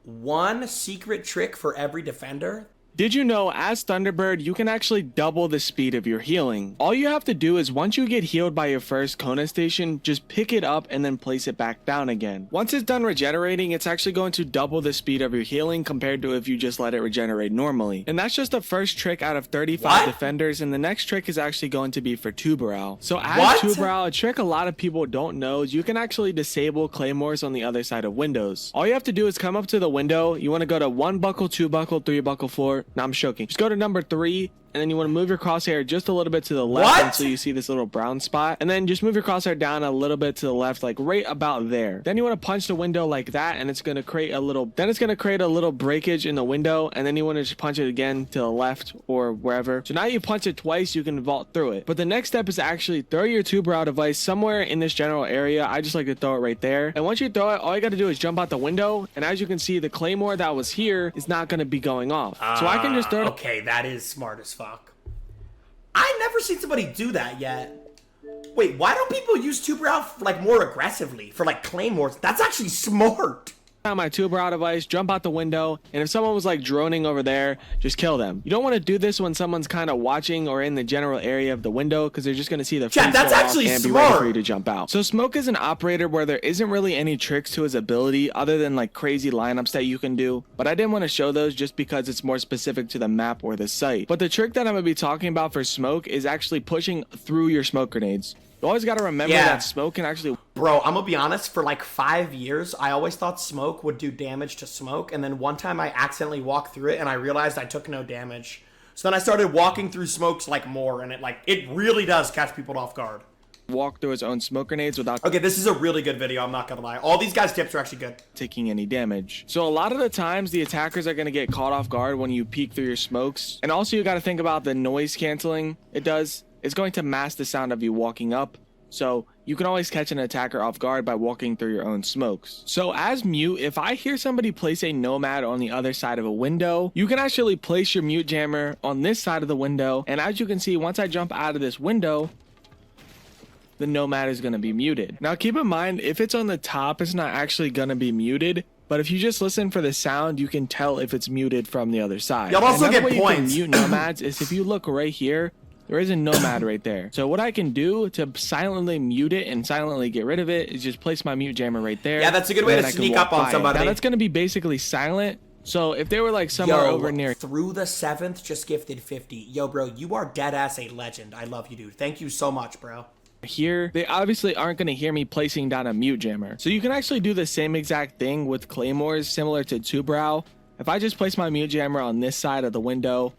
one secret trick for every defender? Did you know, as Thunderbird, you can actually double the speed of your healing? All you have to do is once you get healed by your first Kona station, just pick it up and then place it back down again. Once it's done regenerating, it's actually going to double the speed of your healing compared to if you just let it regenerate normally. And that's just the first trick out of 35 defenders, and the next trick is actually going to be for Tubar. So as Tubar, a trick a lot of people don't know is you can actually disable claymores on the other side of windows. All you have to do is come up to the window, you want to go to 1 buckle, 2 buckle, 3 buckle, 4. No, I'm joking. Just go to number 3, and then you want to move your crosshair just a little bit to the left until you see this little brown spot, and then just move your crosshair down a little bit to the left, like right about there. Then you want to punch the window like that, and it's going to create a little breakage in the window, and then you want to just punch it again to the left or wherever. So now you punch it twice, you can vault through it. But the next step is actually throw your Tubar device somewhere in this general area. I just like to throw it right there, and once you throw it, all you got to do is jump out the window, and as you can see, the claymore that was here is not going to be going off. So I can just throw it. Okay, that is smart as fuck. I've never seen somebody do that yet. Wait, why don't people use Tubar like more aggressively for like claymores? That's actually smart. My Tubar device, jump out the window, and if someone was like droning over there, just kill them. You don't want to do this when someone's kind of watching or in the general area of the window, because they're just going to see the Chat, that's actually and smart. be ready for you to jump out. So Smoke is an operator where there isn't really any tricks to his ability other than like crazy lineups that you can do, but I didn't want to show those just because it's more specific to the map or the site. But the trick that I'm going to be talking about for Smoke is actually pushing through your smoke grenades. You always got to remember that Smoke can actually... Bro, I'm gonna be honest, for like 5 years, I always thought Smoke would do damage to Smoke, and then one time I accidentally walked through it, and I realized I took no damage. So then I started walking through Smokes like more, and it really does catch people off guard. Walk through his own smoke grenades without... Okay, this is a really good video, I'm not gonna lie. All these guys' tips are actually good. ...taking any damage. So a lot of the times, the attackers are gonna get caught off guard when you peek through your smokes. And also, you gotta think about the noise canceling it does. It's going to mask the sound of you walking up. So you can always catch an attacker off guard by walking through your own smokes. So as mute, if I hear somebody place a nomad on the other side of a window, you can actually place your mute jammer on this side of the window. And as you can see, once I jump out of this window, the nomad is going to be muted. Now keep in mind, if it's on the top, it's not actually going to be muted. But if you just listen for the sound, you can tell if it's muted from the other side. You'll also get points. You can mute nomads is if you look right here, there is a nomad right there. So what I can do to silently mute it and silently get rid of it is just place my mute jammer right there. Yeah, that's a good way to sneak up on somebody. Now that's going to be basically silent. So if they were like somewhere over near... Through the 7th, just gifted 50. Yo, bro, you are dead ass a legend. I love you, dude. Thank you so much, bro. Here, they obviously aren't going to hear me placing down a mute jammer. So you can actually do the same exact thing with claymores, similar to Tubar. If I just place my mute jammer on this side of the window,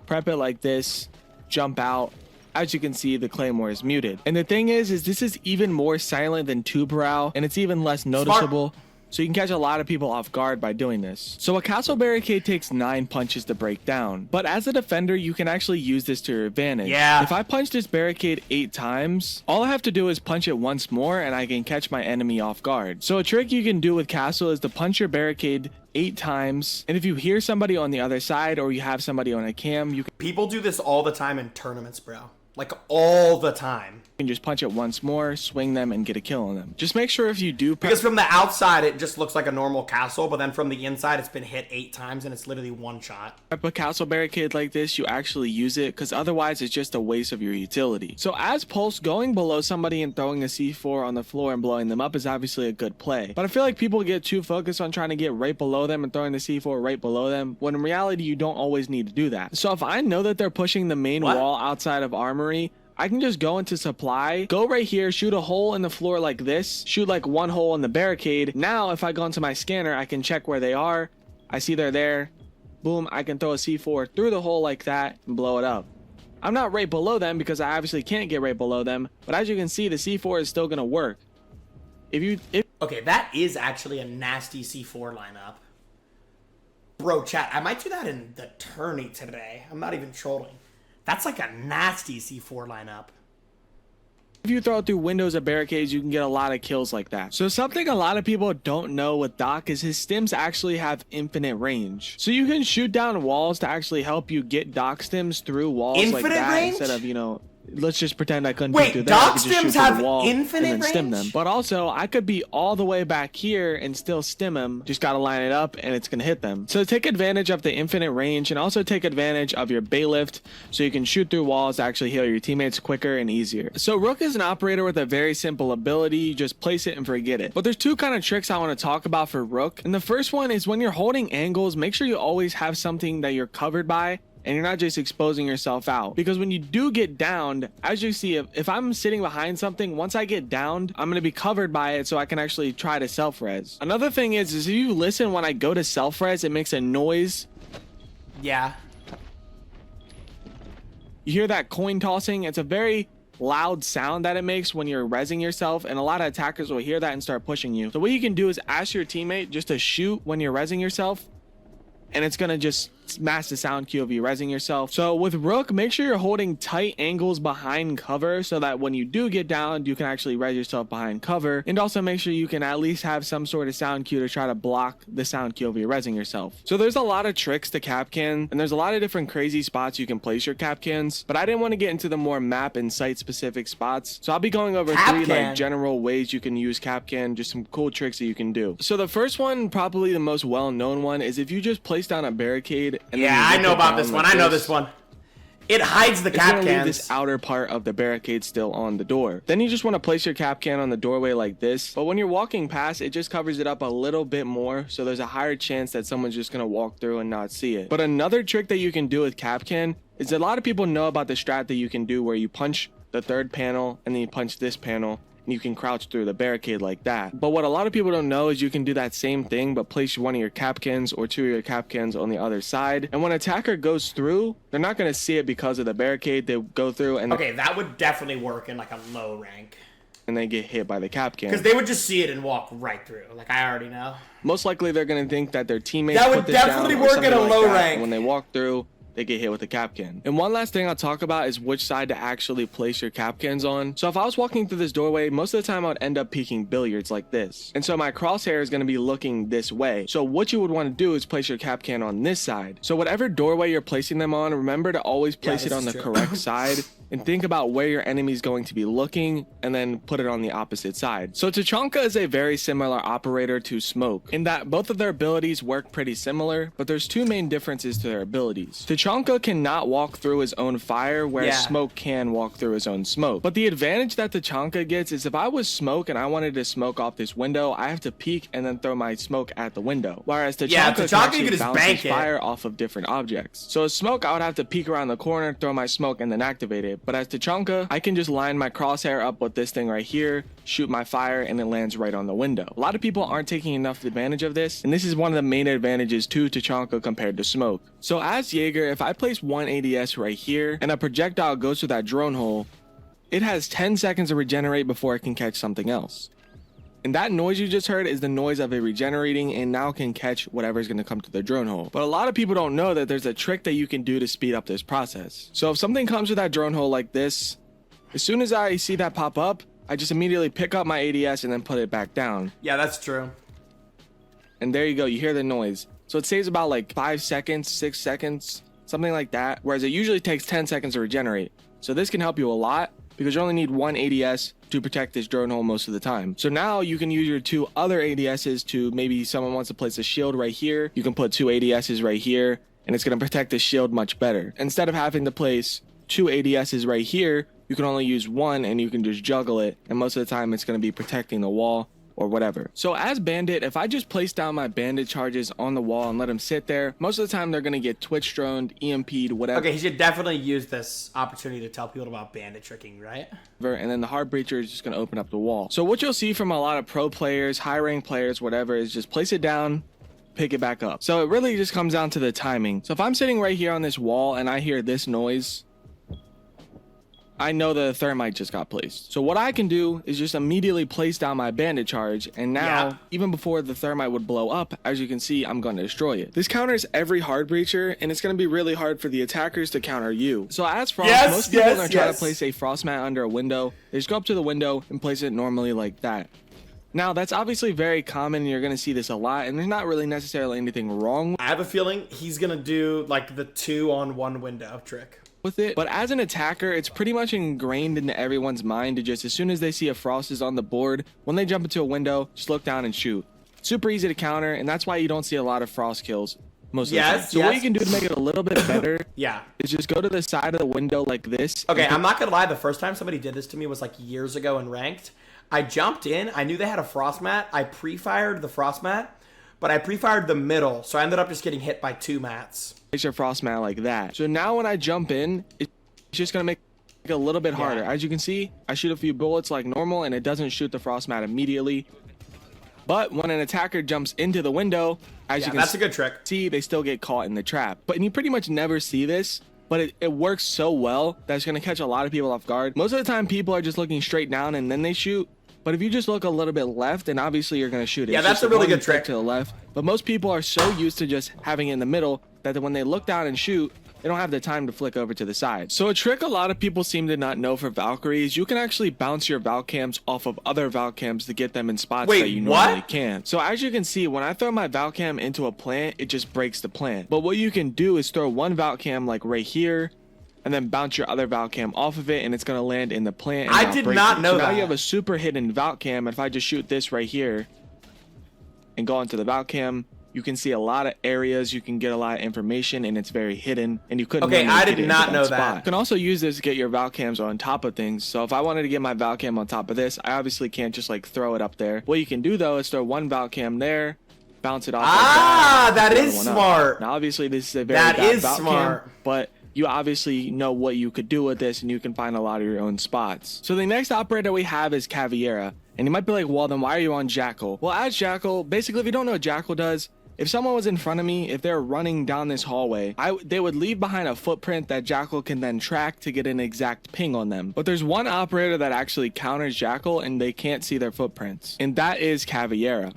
prep it like this, jump out, as you can see, the claymore is muted. And the thing is this is even more silent than Tubar, and it's even less noticeable. Smart. So you can catch a lot of people off guard by doing this. So a castle barricade takes 9 punches to break down, but as a defender, you can actually use this to your advantage. Yeah. If I punch this barricade 8 times, all I have to do is punch it once more and I can catch my enemy off guard. So a trick you can do with castle is to punch your barricade 8 times, and if you hear somebody on the other side or you have somebody on a cam, you can... People do this all the time in tournaments, bro. Like all the time. You can just punch it once more, swing them, and get a kill on them. Just make sure if you do... Because from the outside, it just looks like a normal castle, but then from the inside, it's been hit 8 times, and it's literally one shot. Prep a castle barricade like this, you actually use it, because otherwise it's just a waste of your utility. So as Pulse, going below somebody and throwing a C4 on the floor and blowing them up is obviously a good play. But I feel like people get too focused on trying to get right below them and throwing the C4 right below them, when in reality, you don't always need to do that. So if I know that they're pushing the main wall outside of armory, I can just go into supply, go right here, shoot a hole in the floor like this, shoot like 1 hole in the barricade. Now, if I go into my scanner, I can check where they are. I see they're there. Boom, I can throw a C4 through the hole like that and blow it up. I'm not right below them because I obviously can't get right below them, but as you can see, the C4 is still gonna work. Okay, that is actually a nasty C4 lineup. Bro, chat, I might do that in the tourney today. I'm not even trolling. That's like a nasty C4 lineup. If you throw through windows of barricades, you can get a lot of kills like that. So something a lot of people don't know with Doc is his stims actually have infinite range. So you can shoot down walls to actually help you get Doc stims through walls like that instead of, you know, let's just pretend I couldn't Wait, do that. dog I could just shoot stims through have the wall infinite and then stim range? them. But also, I could be all the way back here and still stim them. Just gotta line it up and it's gonna hit them. So take advantage of the infinite range and also take advantage of your bailiff so you can shoot through walls to actually heal your teammates quicker and easier. So Rook is an operator with a very simple ability. You just place it and forget it. But there's two kind of tricks I want to talk about for Rook. And the first one is when you're holding angles, make sure you always have something that you're covered by and you're not just exposing yourself out, because when you do get downed, as you see, if I'm sitting behind something, once I get downed, I'm going to be covered by it so I can actually try to self-res. Another thing is if you listen when I go to self-res, it makes a noise. Yeah. You hear that coin tossing? It's a very loud sound that it makes when you're rezzing yourself, and a lot of attackers will hear that and start pushing you. So what you can do is ask your teammate just to shoot when you're rezzing yourself, and it's gonna just mask the sound cue of you rezzing yourself. So with Rook, make sure you're holding tight angles behind cover so that when you do get down, you can actually res yourself behind cover. And also make sure you can at least have some sort of sound cue to try to block the sound cue of you rezzing yourself. So there's a lot of tricks to Kapkan, and there's a lot of different crazy spots you can place your Kapkans, but I didn't want to get into the more map and site specific spots. So I'll be going over three like general ways you can use Kapkan, just some cool tricks that you can do. So the first one, probably the most well-known one, is if you just place down a barricade. Yeah, I know about this one. I know this one. It hides the Kapkans. Leave this outer part of the barricade still on the door. Then you just want to place your Kapkan on the doorway like this. But when you're walking past, it just covers it up a little bit more. So there's a higher chance that someone's just going to walk through and not see it. But another trick that you can do with Kapkan is a lot of people know about the strat that you can do where you punch the third panel and then you punch this panel. You can crouch through the barricade like that. But what a lot of people don't know is you can do that same thing, but place one of your Kapkans or two of your Kapkans on the other side. And when an attacker goes through, they're not going to see it because of the barricade. They go through and okay, that would definitely work in like a low rank. And they get hit by the Kapkan. Because they would just see it and walk right through. Like I already know. Most likely they're going to think that their teammates that would definitely work in a low rank. And when they walk through, they get hit with the Kapkan. And one last thing I'll talk about is which side to actually place your Kapkans on. So if I was walking through this doorway, most of the time I would end up peeking billiards like this. And so my crosshair is going to be looking this way. So what you would want to do is place your Kapkan on this side. So whatever doorway you're placing them on, remember to always place it on the correct side. And think about where your enemy is going to be looking and then put it on the opposite side. So Tachanka is a very similar operator to Smoke in that both of their abilities work pretty similar, but there's two main differences to their abilities. Tachanka cannot walk through his own fire, whereas Smoke can walk through his own smoke. But the advantage that Tachanka gets is if I was Smoke and I wanted to smoke off this window, I have to peek and then throw my smoke at the window. Whereas Tachanka can actually bounce his fire off of different objects. So as Smoke, I would have to peek around the corner, throw my smoke, and then activate it. But as Tachanka, I can just line my crosshair up with this thing right here, shoot my fire, and it lands right on the window. A lot of people aren't taking enough advantage of this, and this is one of the main advantages to Tachanka compared to Smoke. So as Jager, if I place one ADS right here, and a projectile goes through that drone hole, it has 10 seconds to regenerate before it can catch something else. And that noise you just heard is the noise of it regenerating and now can catch whatever's going to come to the drone hole. But a lot of people don't know that there's a trick that you can do to speed up this process. So if something comes to that drone hole like this, as soon as I see that pop up, I just immediately pick up my ADS and then put it back down. Yeah, that's true. And there you go, you hear the noise. So it saves about like 5 seconds, 6 seconds, something like that. Whereas it usually takes 10 seconds to regenerate. So this can help you a lot, because you only need one ADS to protect this drone hole most of the time. So now you can use your two other ADSs to, maybe someone wants to place a shield right here. You can put two ADSs right here, and it's going to protect the shield much better. Instead of having to place two ADSs right here, you can only use one and you can just juggle it. And most of the time it's going to be protecting the wall or whatever. So as Bandit, if I just place down my Bandit charges on the wall and let them sit there, most of the time they're going to get Twitch droned, EMP'd, whatever. Okay, he should definitely use this opportunity to tell people about Bandit tricking, right? And then the hard breacher is just going to open up the wall. So what you'll see from a lot of pro players, high rank players, whatever, is just place it down, pick it back up. So it really just comes down to the timing. So if I'm sitting right here on this wall and I hear this noise, I know the thermite just got placed. So what I can do is just immediately place down my Bandit charge, and now, even before the thermite would blow up, as you can see, I'm going to destroy it. This counters every hard breacher, and it's going to be really hard for the attackers to counter you. So as Frost, most people are going to try to place a Frost mat under a window. They just go up to the window and place it normally like that. Now, that's obviously very common, and you're going to see this a lot, and there's not really necessarily anything wrong. I have a feeling he's going to do, like, the 2-on-1 window trick. with it. But as an attacker, it's pretty much ingrained into everyone's mind to just, as soon as they see a frost is on the board, when they jump into a window, just look down and shoot. Super easy to counter, and that's why you don't see a lot of frost kills most of the time. So what you can do to make it a little bit better is just go to the side of the window like this. Okay, I'm not gonna lie, the first time somebody did this to me was like years ago in ranked. I jumped in, I knew they had a frost mat, I pre-fired the frost mat, but I pre-fired the middle, so I ended up just getting hit by 2 mats. Makes your frost mat like that. So now when I jump in, it's just gonna make it a little bit harder. As you can see, I shoot a few bullets like normal, and it doesn't shoot the frost mat immediately. But when an attacker jumps into the window, as you can that's a good trick. See, they still get caught in the trap. But you pretty much never see this, but it works so well that it's going to catch a lot of people off guard. Most of the time, people are just looking straight down and then they shoot. But if you just look a little bit left, and obviously you're going to shoot it. Yeah, that's a really good trick. To the left. But most people are so used to just having it in the middle that when they look down and shoot, they don't have the time to flick over to the side. So a trick a lot of people seem to not know for Valkyrie is you can actually bounce your Valcams off of other Valcams to get them in spots that you normally can't. So as you can see, when I throw my Valcam into a plant, it just breaks the plant. But what you can do is throw one Valcam like right here, and then bounce your other Valcam off of it, and it's going to land in the plant. I did not know that. Now you have a super hidden Valcam, and if I just shoot this right here and go into the Valcam, you can see a lot of areas, you can get a lot of information, and it's very hidden, and you couldn't. Okay, I did not know that. You can also use this to get your Valcams on top of things. So if I wanted to get my Valcam on top of this, I obviously can't just like throw it up there. What you can do though is throw one Valcam there, bounce it off. That is smart. Now obviously this is a very bad Valcam, but you obviously know what you could do with this, and you can find a lot of your own spots. So the next operator we have is Caviera. And you might be like, well, then why are you on Jackal? Well, as Jackal, basically, if you don't know what Jackal does, if someone was in front of me, if they're running down this hallway, they would leave behind a footprint that Jackal can then track to get an exact ping on them. But there's one operator that actually counters Jackal, and they can't see their footprints. And that is Caviera.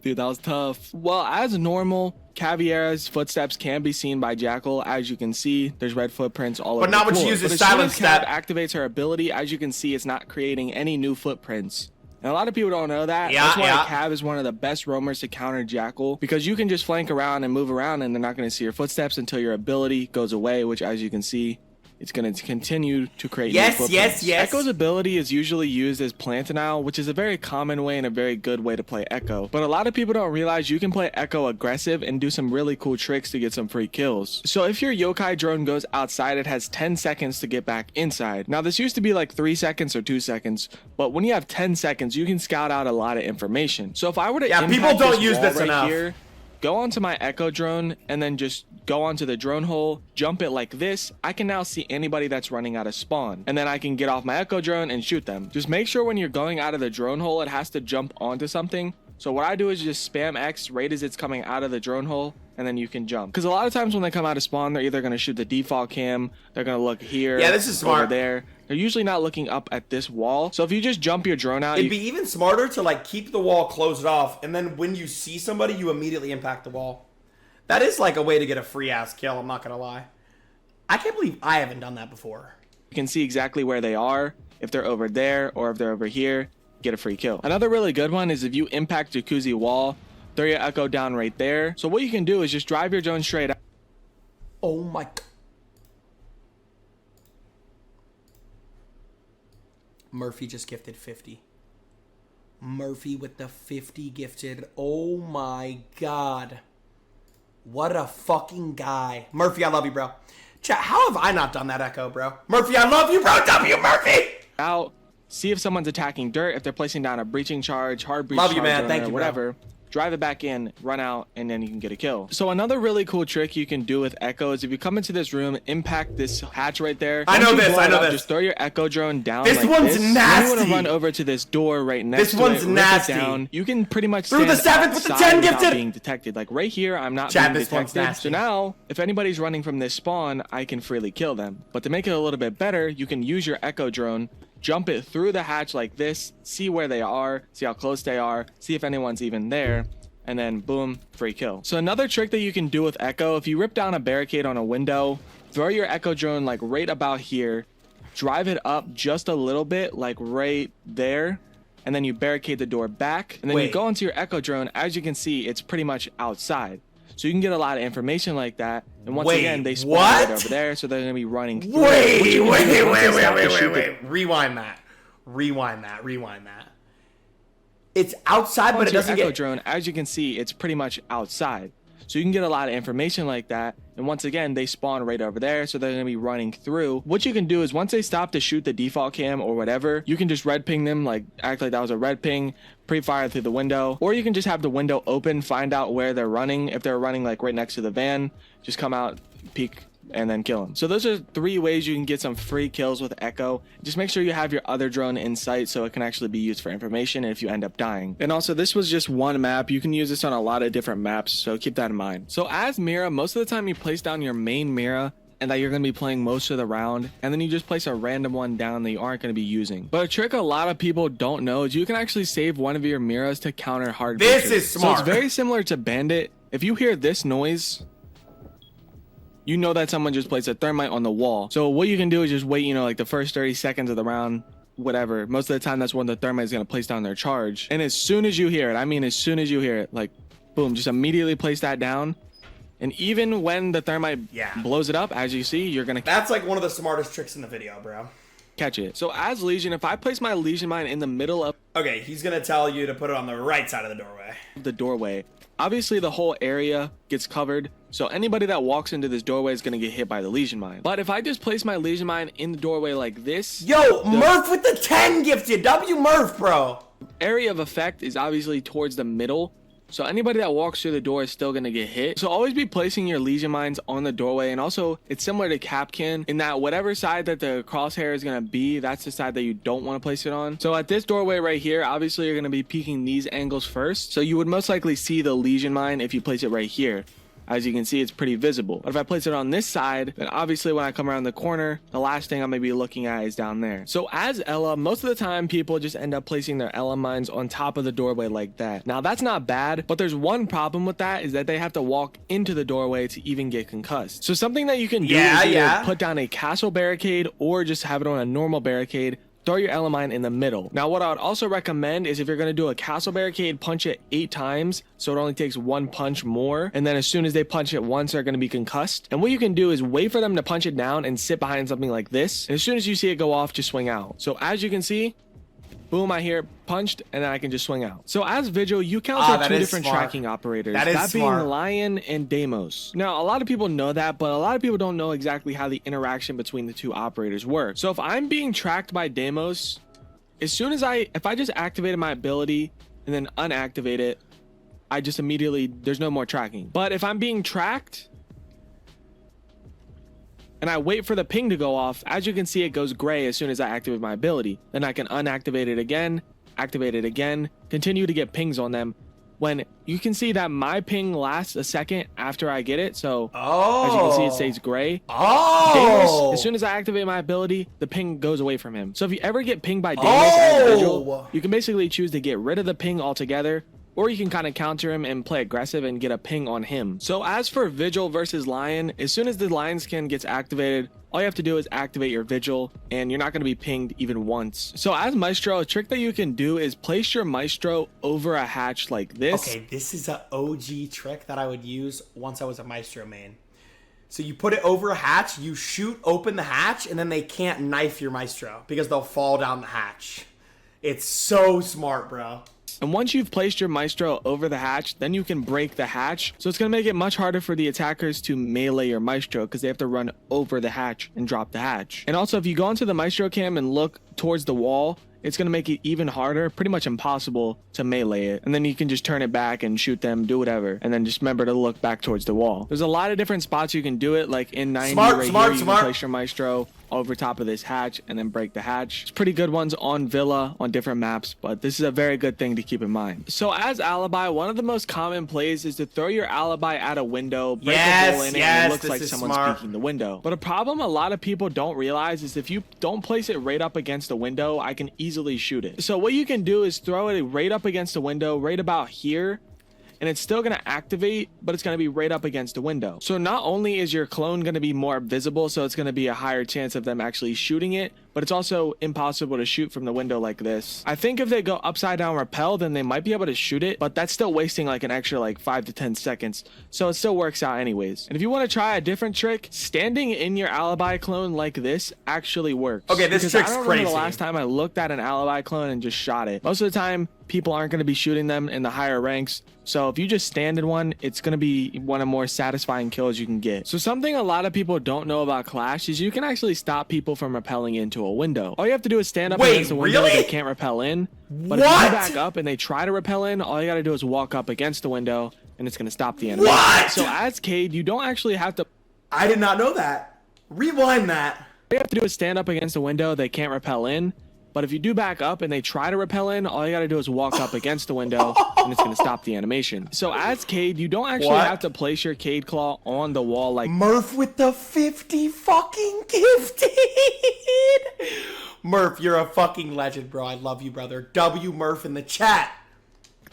Dude, that was tough. Well, as normal, Caviera's footsteps can be seen by Jackal. As you can see, there's red footprints all over the floor. But not when she uses silence step. Activates her ability. As you can see, it's not creating any new footprints. And a lot of people don't know that. Yeah, that's why Cav is one of the best roamers to counter Jackal, because you can just flank around and move around, and they're not going to see your footsteps until your ability goes away, which, as you can see, it's going to continue to create new footprints. Echo's ability is usually used as Plantinal, which is a very common way and a very good way to play Echo. But a lot of people don't realize you can play Echo aggressive and do some really cool tricks to get some free kills. So if your yokai drone goes outside, it has 10 seconds to get back inside. Now this used to be like 3 seconds or 2 seconds, but when you have 10 seconds, you can scout out a lot of information. So if I were to people don't use this enough. Here, go onto my Echo drone and then just go onto the drone hole, jump it like this. I can now see anybody that's running out of spawn, and then I can get off my Echo drone and shoot them. Just make sure when you're going out of the drone hole, it has to jump onto something. So what I do is just spam X right as it's coming out of the drone hole, and then you can jump. Because a lot of times when they come out of spawn, they're either going to shoot the default cam, they're going to look here, this is smart. over there. They're usually not looking up at this wall. So if you just jump your drone out, it'd be even smarter to like keep the wall closed off, and then when you see somebody, you immediately impact the wall. That is like a way to get a free ass kill, I'm not gonna lie. I can't believe I haven't done that before. You can see exactly where they are, if they're over there or if they're over here, get a free kill. Another really good one is if you impact Jynxzi wall, throw your Echo down right there. So what you can do is just drive your drone straight out. Oh my god. Murphy just gifted 50. Murphy with the 50 gifted. Oh my god. What a fucking guy. Murphy, I love you, bro. Chat, how have I not done that Echo, bro? Murphy, I love you, bro. W, Murphy! Out. See if someone's attacking dirt, if they're placing down a breaching charge, hard breach love charge, you, man. Thank you, whatever. Bro. Drive it back in, run out, and then you can get a kill. So another really cool trick you can do with Echo is if you come into this room, impact this hatch right there. I know this. Just throw your Echo drone down. This one's nasty. You want to run over to this door right next to it. This one's nasty. Down. You can pretty much through the 7th with the 10 gifted. Being detected. Like right here, I'm not being detected. So now, if anybody's running from this spawn, I can freely kill them. But to make it a little bit better, you can use your Echo drone, jump it through the hatch like this, see where they are, see how close they are, see if anyone's even there. And then boom, free kill. So another trick that you can do with Echo, if you rip down a barricade on a window, throw your Echo drone like right about here, drive it up just a little bit, like right there, and then you barricade the door back, and then you go into your Echo drone. As you can see, it's pretty much outside. So you can get a lot of information like that. And once Wait, again, they spawn what? right over there, so they're gonna be running through. Wait. Rewind that. It's outside, but it doesn't Echo get... drone, as you can see, it's pretty much outside. So you can get a lot of information like that. And once again, they spawn right over there, so they're gonna be running through. What you can do is once they stop to shoot the default cam or whatever, you can just red ping them, like act like that was a red ping, pre-fire through the window, or you can just have the window open, find out where they're running. If they're running like right next to the van, just come out, peek, and then kill them. So those are 3 ways you can get some free kills with Echo. Just make sure you have your other drone in sight so it can actually be used for information if you end up dying. And also, this was just one map. You can use this on a lot of different maps, so keep that in mind. So as Mira, most of the time you place down your main Mira and that you're going to be playing most of the round, and then you just place a random one down that you aren't going to be using. But a trick a lot of people don't know is you can actually save one of your Miras to counter hard This breaches. is smart. So it's very similar to Bandit. If you hear this noise, you know that someone just placed a thermite on the wall. So what you can do is just wait, you know, like the first 30 seconds of the round, whatever. Most of the time, that's when the thermite is going to place down their charge. And as soon as you hear it, I mean, as soon as you hear it, like, boom, just immediately place that down. And even when the thermite blows it up, as you see, you're going to... That's like one of the smartest tricks in the video, bro. Catch it. So as Lesion, if I place my Lesion mine in the middle of... Okay, he's going to tell you to put it on the right side of the doorway. Obviously, the whole area gets covered, so anybody that walks into this doorway is going to get hit by the Lesion mine. But if I just place my Lesion mine in the doorway like this... Yo, Murph with the 10 gifted. W Murph, bro. Area of effect is obviously towards the middle, so anybody that walks through the door is still going to get hit. So always be placing your Lesion mines on the doorway. And also, it's similar to Kapkan in that whatever side that the crosshair is going to be, that's the side that you don't want to place it on. So at this doorway right here, obviously you're going to be peeking these angles first. So you would most likely see the Lesion mine if you place it right here. As you can see, it's pretty visible. But if I place it on this side, then obviously when I come around the corner, the last thing I'm going to be looking at is down there. So as Ella, most of the time people just end up placing their Ella mines on top of the doorway like that. Now that's not bad, but there's one problem with that is that they have to walk into the doorway to even get concussed. So something that you can do is either put down a castle barricade or just have it on a normal barricade. Throw your Elamine in the middle. Now what I would also recommend is if you're going to do a castle barricade, punch it 8 times so it only takes 1 punch more, and then as soon as they punch it once they're going to be concussed. And what you can do is wait for them to punch it down and sit behind something like this, and as soon as you see it go off, just swing out. So as you can see, boom, I hear punched, and then I can just swing out. So as Vigil, you counter 2 different tracking operators. That being Lion and Deimos. Now, a lot of people know that, but a lot of people don't know exactly how the interaction between the 2 operators work. So if I'm being tracked by Deimos, as soon as if I just activated my ability and then unactivate it, I just immediately, there's no more tracking. But if I'm being tracked and I wait for the ping to go off, as you can see, it goes gray as soon as I activate my ability. Then I can unactivate it again, activate it again, continue to get pings on them. When you can see that my ping lasts a second after I get it. So as you can see, it stays gray. Deimos, as soon as I activate my ability, the ping goes away from him. So if you ever get pinged by Deimos as a Vigil, you can basically choose to get rid of the ping altogether, or you can kind of counter him and play aggressive and get a ping on him. So as for Vigil versus Lion, as soon as the Lion skin gets activated, all you have to do is activate your Vigil and you're not going to be pinged even once. So as Maestro, a trick that you can do is place your Maestro over a hatch like this. Okay, this is an OG trick that I would use once I was a Maestro main. So you put it over a hatch, you shoot open the hatch, and then they can't knife your Maestro because they'll fall down the hatch. It's so smart, bro. And once you've placed your Maestro over the hatch, then you can break the hatch. So it's going to make it much harder for the attackers to melee your Maestro because they have to run over the hatch and drop the hatch. And also, if you go into the Maestro cam and look towards the wall, it's going to make it even harder, pretty much impossible to melee it. And then you can just turn it back and shoot them, do whatever. And then just remember to look back towards the wall. There's a lot of different spots you can do it, like in 90 you can place your Maestro over top of this hatch and then break the hatch. It's pretty good ones on Villa on different maps, but this is a very good thing to keep in mind. So as Alibi, one of the most common plays is to throw your Alibi at a window, break a hole in it, and it looks like someone's peeking the window. But a problem a lot of people don't realize is if you don't place it right up against the window, I can easily shoot it. So what you can do is throw it right up against the window, right about here, and it's still going to activate, but it's going to be right up against the window. So not only is your clone going to be more visible, so it's going to be a higher chance of them actually shooting it, but it's also impossible to shoot from the window like this. I think if they go upside down repel, then they might be able to shoot it, but that's still wasting like an extra like 5 to 10 seconds. So it still works out anyways. And if you want to try a different trick, standing in your Alibi clone like this actually works. Okay, this trick's I don't crazy. remember the last time I looked at an Alibi clone and just shot it. Most of the time, people aren't going to be shooting them in the higher ranks. So if you just stand in one, it's going to be one of the more satisfying kills you can get. So something a lot of people don't know about Clash is you can actually stop people from rappelling into a window. All you have to do is stand up against the window. Really? They can't rappel in. But if you back up and they try to rappel in, all you got to do is walk up against the window and it's going to stop the animation. What? So as Cade, you don't actually have to... I did not know that. Rewind that. All you have to do is stand up against the window. They can't rappel in. But if you do back up and they try to rappel in, all you got to do is walk up against the window and it's going to stop the animation. So as Cade, you don't actually have to place your Cade Claw on the wall like Murph with the 50 fucking gifted. Murph, you're a fucking legend, bro. I love you, brother. W Murph in the chat.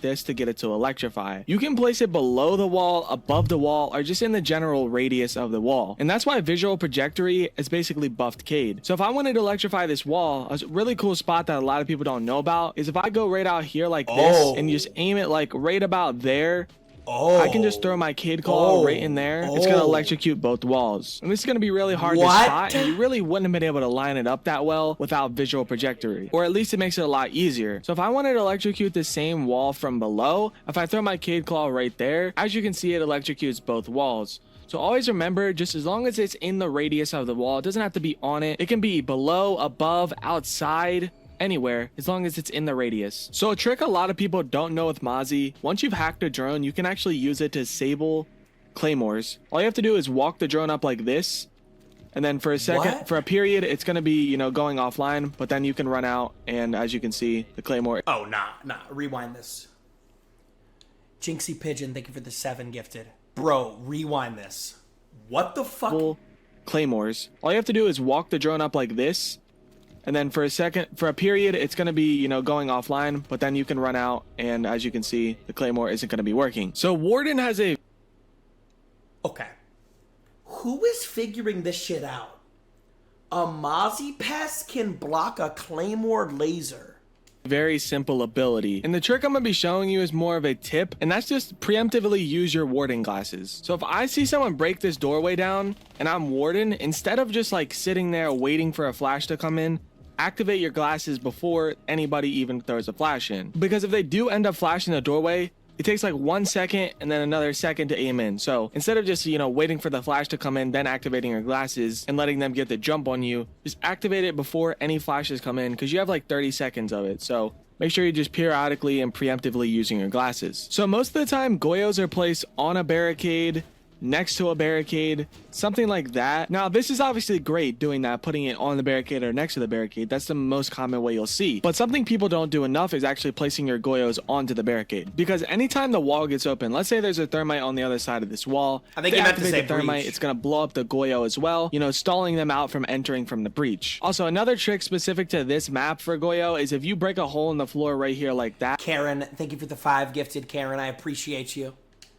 this to get it to electrify. You can place it below the wall, above the wall, or just in the general radius of the wall. And that's why visual trajectory is basically buffed Cade. So if I wanted to electrify this wall, a really cool spot that a lot of people don't know about is if I go right out here like this and you just aim it like right about there, I can just throw my Cade Claw right in there. It's going to electrocute both walls. And this is going to be really hard to spot, and you really wouldn't have been able to line it up that well without visual trajectory. Or at least it makes it a lot easier. So if I wanted to electrocute the same wall from below, if I throw my Cade Claw right there, as you can see, it electrocutes both walls. So always remember, just as long as it's in the radius of the wall, it doesn't have to be on it. It can be below, above, outside, anywhere, as long as it's in the radius. So a trick a lot of people don't know with Mozzie, once you've hacked a drone, you can actually use it to disable claymores. All you have to do is walk the drone up like this, and then for a second, for a period, it's going to be, you know, going offline, but then you can run out, and as you can see, the claymore... Oh, nah, rewind this. Jynxzi Pigeon, thank you for the 7 gifted. Bro, rewind this. What the fuck? Claymores. All you have to do is walk the drone up like this, and then for a period, it's going to be, you know, going offline, but then you can run out, and as you can see, the claymore isn't going to be working. So Warden has a... Okay. Who is figuring this shit out? A Mozzie pest can block a claymore laser. Very simple ability, and the trick I'm gonna be showing you is more of a tip, and that's just preemptively use your Warden glasses. So if I see someone break this doorway down and I'm Warden, instead of just like sitting there waiting for a flash to come in, activate your glasses before anybody even throws a flash in, because if they do end up flashing the doorway, it takes like 1 second and then another second to aim in. So instead of just, you know, waiting for the flash to come in, then activating your glasses and letting them get the jump on you, just activate it before any flashes come in, because you have like 30 seconds of it. So make sure you're just periodically and preemptively using your glasses. So most of the time, Goyos are placed on a barricade, next to a barricade, something like that. Now this is obviously great doing that, putting it on the barricade or next to the barricade. That's the most common way you'll see, but something people don't do enough is actually placing your Goyos onto the barricade, because anytime the wall gets open, let's say there's a thermite on the other side of this wall, I think you meant to say the thermite, breach. it's going to blow up the Goyo as well, you know, stalling them out from entering from the breach. Also, another trick specific to this map for Goyo is if you break a hole in the floor right here like that. Karen, thank you for the 5 gifted, Karen. I appreciate you.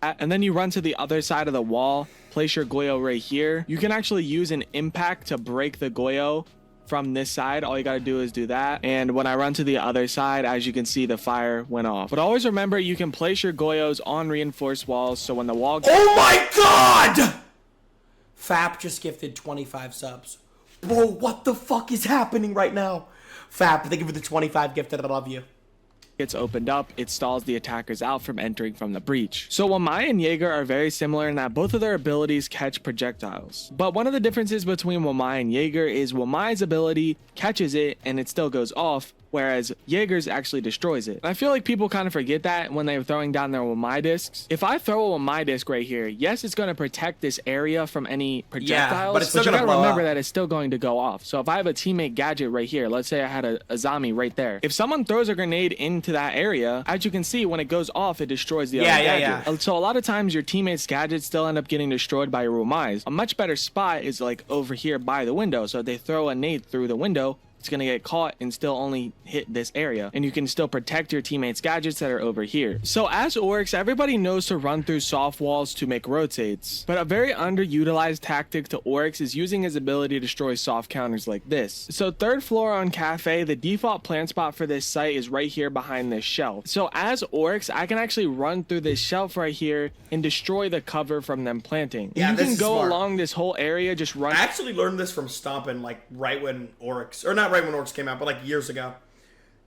And then you run to the other side of the wall, place your Goyo right here. You can actually use an impact to break the Goyo from this side. All you got to do is do that. And when I run to the other side, as you can see, the fire went off. But always remember, you can place your Goyos on reinforced walls, so when the wall... Oh my god! Fap just gifted 25 subs. Bro, what the fuck is happening right now? Fap, thank you for the 25 gifted. I love you. Gets opened up, it stalls the attackers out from entering from the breach. So Wamai and Jager are very similar in that both of their abilities catch projectiles. But one of the differences between Wamai and Jager is Wamai's ability catches it and it still goes off, whereas Jaeger's actually destroys it. And I feel like people kind of forget that when they're throwing down their Wamai discs. If I throw a Wamai disc right here, yes, it's going to protect this area from any projectiles, but it's still you gonna gotta remember blow up. that it's still going to go off. So if I have a teammate gadget right here, let's say I had a Azami right there. If someone throws a grenade into that area, as you can see, when it goes off, it destroys the other gadget. So a lot of times your teammate's gadgets still end up getting destroyed by your Wamais. A much better spot is like over here by the window. So if they throw a nade through the window, it's it's going to get caught and still only hit this area, and you can still protect your teammates' gadgets that are over here. So as Oryx, everybody knows to run through soft walls to make rotates, but a very underutilized tactic to Oryx is using his ability to destroy soft counters like this. So third floor on Cafe, the default plant spot for this site is right here behind this shelf. So as Oryx, I can actually run through this shelf right here and destroy the cover from them planting. Yeah, you this can is go smart. along this whole area, just run. I actually learned this from Stompin', like right when Oryx, or not right when Oryx came out, but like years ago.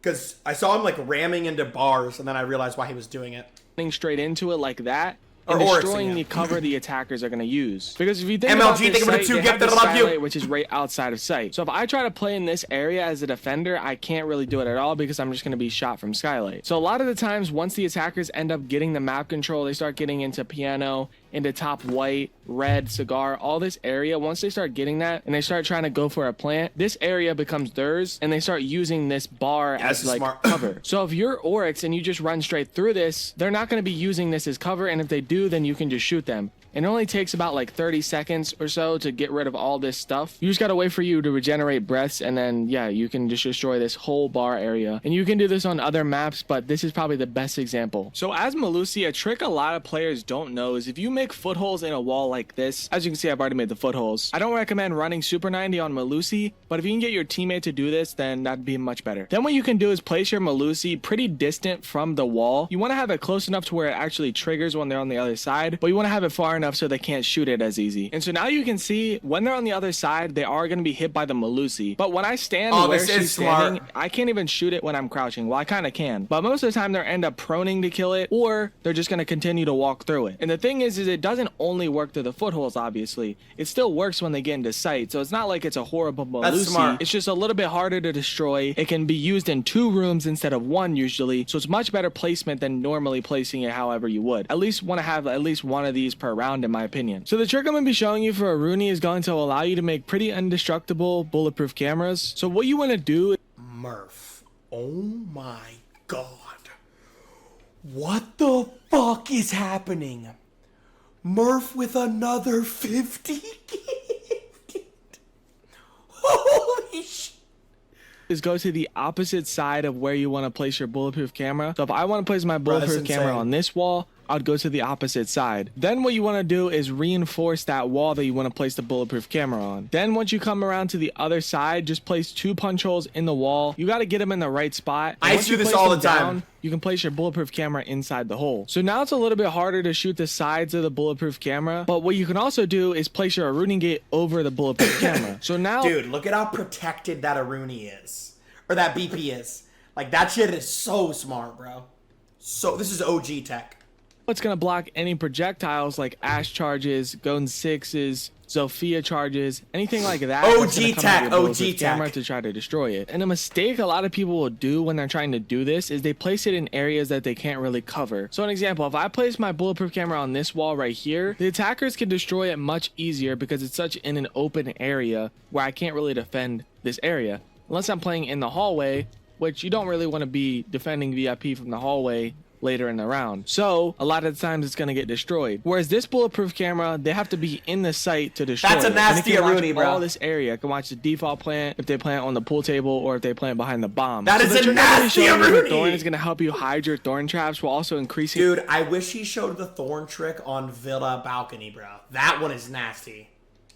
Because I saw him like ramming into bars, and then I realized why he was doing it. Straight into it like that. And Or Oryxing destroying it. the cover the attackers are going to use. Because if you think MLG, about thank this you for the site, two they gift have the that I love you. skylight, which is right outside of sight. So if I try to play in this area as a defender, I can't really do it at all because I'm just going to be shot from skylight. So a lot of the times, once the attackers end up getting the map control, they start getting into piano, into top white, red, cigar, all this area. Once they start getting that and they start trying to go for a plant, this area becomes theirs and they start using this bar as like smart. cover. So if you're Oryx and you just run straight through this, they're not going to be using this as cover, and if they do, then you can just shoot them. And it only takes about like 30 seconds or so to get rid of all this stuff. You just gotta wait for you to regenerate breaths, and then yeah, you can just destroy this whole bar area. And you can do this on other maps, but this is probably the best example. So as Melusi, a trick a lot of players don't know is if you make footholes in a wall like this, as you can see I've already made the footholes. I don't recommend running Super 90 on Melusi, but if you can get your teammate to do this, then that'd be much better. Then what you can do is place your Melusi pretty distant from the wall. You wanna have it close enough to where it actually triggers when they're on the other side, but you wanna have it far enough so they can't shoot it as easy. And so now you can see when they're on the other side, they are going to be hit by the Melusi. But when I stand where she's standing, I can't even shoot it when I'm crouching. Well, I kind of can. But most of the time, they'll end up proning to kill it, or they're just going to continue to walk through it. And the thing is it doesn't only work through the footholes, obviously. It still works when they get into sight. So it's not like it's a horrible Melusi. It's just a little bit harder to destroy. It can be used in 2 rooms instead of 1 usually. So it's much better placement than normally placing it however you would. At least want to have at least one of these per round in my opinion. So the trick I'm going to be showing you for Aruni is going to allow you to make pretty indestructible bulletproof cameras. So what you want to do... Murph. Oh my god. What the fuck is happening? Murph with another 50 gifted. Holy shit. Is go to the opposite side of where you want to place your bulletproof camera. So if I want to place my bulletproof camera on this wall, I'd go to the opposite side. Then what you want to do is reinforce that wall that you want to place the bulletproof camera on. Then once you come around to the other side, just place 2 punch holes in the wall. You got to get them in the right spot. I do this all the time. You can place your bulletproof camera inside the hole. So now it's a little bit harder to shoot the sides of the bulletproof camera, but what you can also do is place your Aruni gate over the bulletproof camera. So now... Dude, look at how protected that Aruni is. Or that BP is. Like, that shit is so smart, bro. So, this is OG tech. It's going to block any projectiles like Ash charges, Golden Sixes, Zofia charges, anything like that. OG tech, OG tech. To try to destroy it. And a mistake a lot of people will do when they're trying to do this is they place it in areas that they can't really cover. So an example, if I place my bulletproof camera on this wall right here, the attackers can destroy it much easier because it's such in an open area where I can't really defend this area. Unless I'm playing in the hallway, which you don't really want to be defending VIP from the hallway later in the round. So a lot of the times it's going to get destroyed. Whereas this bulletproof camera, they have to be in the site to destroy That's a it. nasty Aruni, bro. All this area. I can watch the default plant if they plant on the pool table or if they plant behind the bomb. That is a nasty Aruni. Thorn is going to help you hide your thorn traps while also increasing... Dude, I wish he showed the thorn trick on Villa Balcony, bro. That one is nasty.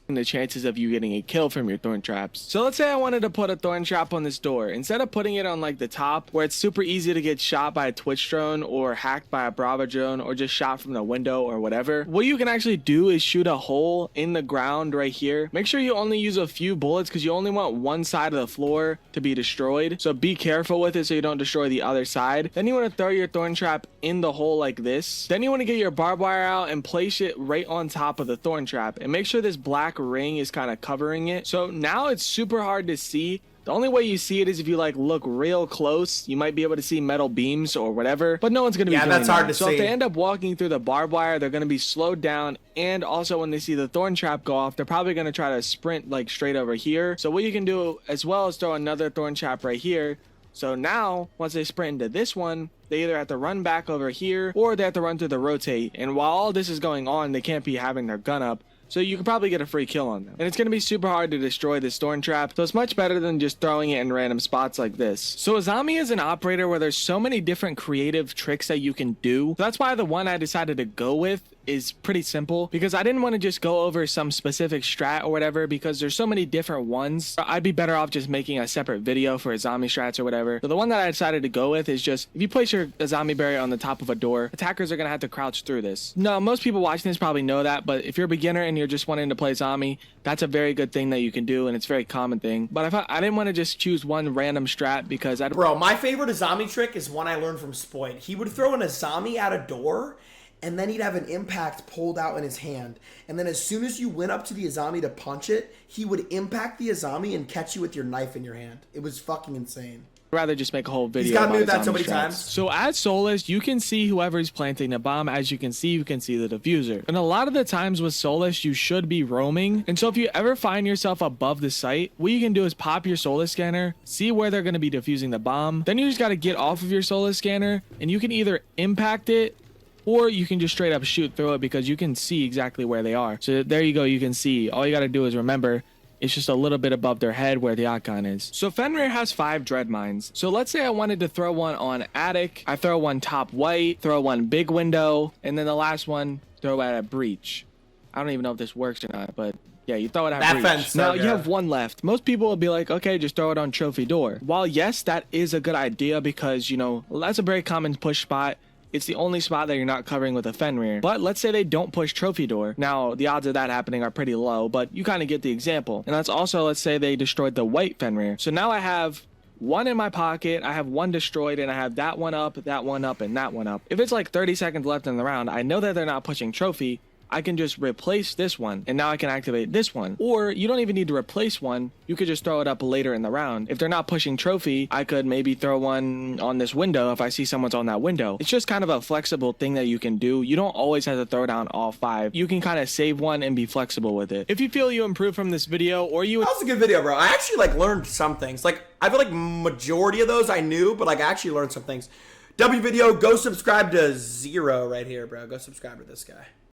The chances of you getting a kill from your thorn traps. So let's say I wanted to put a thorn trap on this door. Instead of putting it on like the top where it's super easy to get shot by a Twitch drone or hacked by a Bravo drone or just shot from the window or whatever, what you can actually do is shoot a hole in the ground right here. Make sure you only use a few bullets because you only want one side of the floor to be destroyed. So be careful with it so you don't destroy the other side. Then you want to throw your thorn trap in the hole like this. Then you want to get your barbed wire out and place it right on top of the thorn trap and make sure this black ring is kind of covering it. So now it's super hard to see. The only way you see it is if you like look real close. You might be able to see metal beams or whatever, but no one's going to be doing that's hard that. to So see. if they end up walking through the barbed wire, they're going to be slowed down, and also when they see the thorn trap go off, they're probably going to try to sprint like straight over here. So what you can do as well is throw another thorn trap right here. So now, once they sprint into this one, they either have to run back over here or they have to run through the rotate. And while all this is going on, they can't be having their gun up so you can probably get a free kill on them. And it's going to be super hard to destroy this Thorn trap, so it's much better than just throwing it in random spots like this. So Azami is an operator where there's so many different creative tricks that you can do. So that's why the one I decided to go with is pretty simple, because I didn't want to just go over some specific strat or whatever, because there's so many different ones. I'd be better off just making a separate video for Azami strats or whatever. So the one that I decided to go with is just, if you place your Azami barrier on the top of a door, attackers are going to have to crouch through this. No, most people watching this probably know that, but if you're a beginner and you're just wanting to play Azami, that's a very good thing that you can do, and it's a very common thing. But I didn't want to just choose one random strat, because Bro, my favorite Azami trick is one I learned from Spoit. He would throw an Azami at a door, and then he'd have an impact pulled out in his hand. And then as soon as you went up to the Azami to punch it, he would impact the Azami and catch you with your knife in your hand. It was fucking insane. rather just make a whole video. He's got me with that Azami so many strats. times. So as Solis, you can see whoever's planting the bomb. As you can see the diffuser. And a lot of the times with Solis, you should be roaming. And so if you ever find yourself above the site, what you can do is pop your Solis scanner, see where they're going to be defusing the bomb. Then you just got to get off of your Solis scanner, and you can either impact it, or you can just straight up shoot through it, because you can see exactly where they are. So there you go. You can see. All you got to do is remember, it's just a little bit above their head where the icon is. So Fenrir has 5 dread mines. So let's say I wanted to throw one on attic. I throw one top white, throw one big window, and then the last one, throw at a breach. I don't even know if this works or not, but yeah, you throw it at that breach. Fence, now so you have one left. Most people will be like, okay, just throw it on trophy door. While yes, that is a good idea, because you know that's a very common push spot. It's the only spot that you're not covering with a Fenrir. But let's say they don't push trophy door. Now, the odds of that happening are pretty low, but you kind of get the example. And that's also, let's say they destroyed the white Fenrir. So now I have one in my pocket, I have one destroyed, and I have that one up, and that one up. If it's like 30 seconds left in the round, I know that they're not pushing trophy. I can just replace this one, and now I can activate this one. Or you don't even need to replace one. You could just throw it up later in the round. If they're not pushing trophy, I could maybe throw one on this window if I see someone's on that window. It's just kind of a flexible thing that you can do. You don't always have to throw down all 5. You can kind of save one and be flexible with it. If you feel you improved from this video, or you... That was a good video, bro. I actually like learned some things. Like, I feel like majority of those I knew, but like I actually learned some things. W video, go subscribe to Zero right here, bro. Go subscribe to this guy.